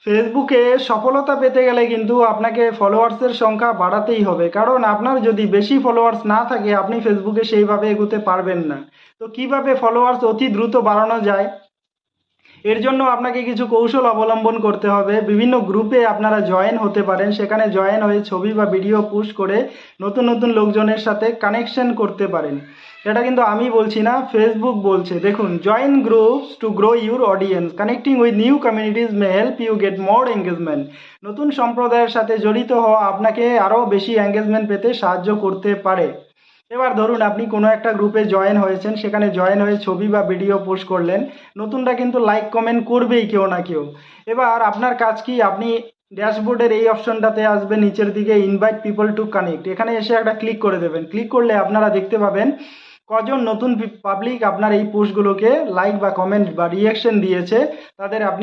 ফেসবুকে সফলতা পেতে গেলে কিন্তু আপনাকে ফলোয়ার্সের সংখ্যা বাড়াতেই হবে, কারণ আপনার যদি বেশি ফলোয়ার্স না থাকে আপনি ফেসবুকে সেইভাবে এগোতে পারবেন না। তো কিভাবে ফলোয়ার্স অতি দ্রুত বাড়ানো যায়, এর জন্য আপনাকে কিছু কৌশল অবলম্বন করতে হবে। বিভিন্ন গ্রুপে আপনারা জয়েন হতে পারেন, সেখানে জয়েন হয়ে ছবি বা ভিডিও পোস্ট করে নতুন নতুন লোকজনের সাথে কানেকশন করতে পারেন। এটা কিন্তু আমি বলছি না, ফেসবুক বলছে। দেখুন, join groups to grow your audience, connecting with new communities may help you get more engagement. নতুন সম্প্রদায়ের সাথে জড়িত হওয়া আপনাকে আরও বেশি এঙ্গেজমেন্ট পেতে সাহায্য করতে পারে। এবার ধরুন আপনি কোনো একটা গ্রুপে জয়েন হয়েছেন, সেখানে জয়েন হয়ে ছবি বা ভিডিও পোস্ট করলেন, নতুনরা কিন্তু লাইক কমেন্ট করবেই কেউ না কেউ। এবার আপনার কাজ কি, আপনি ড্যাশবোর্ডের এই অপশনটাতে আসবে নিচের দিকে, ইনভাইট পিপল টু কানেক্ট, এখানে এসে একটা ক্লিক করে দেবেন। ক্লিক করলে আপনারা দেখতে পাবেন কজন নতুন পাবলিক আপনার এই পোস্টগুলোকে লাইক বা কমেন্ট বা রিয়াকশন দিয়েছে, তাদের আপনি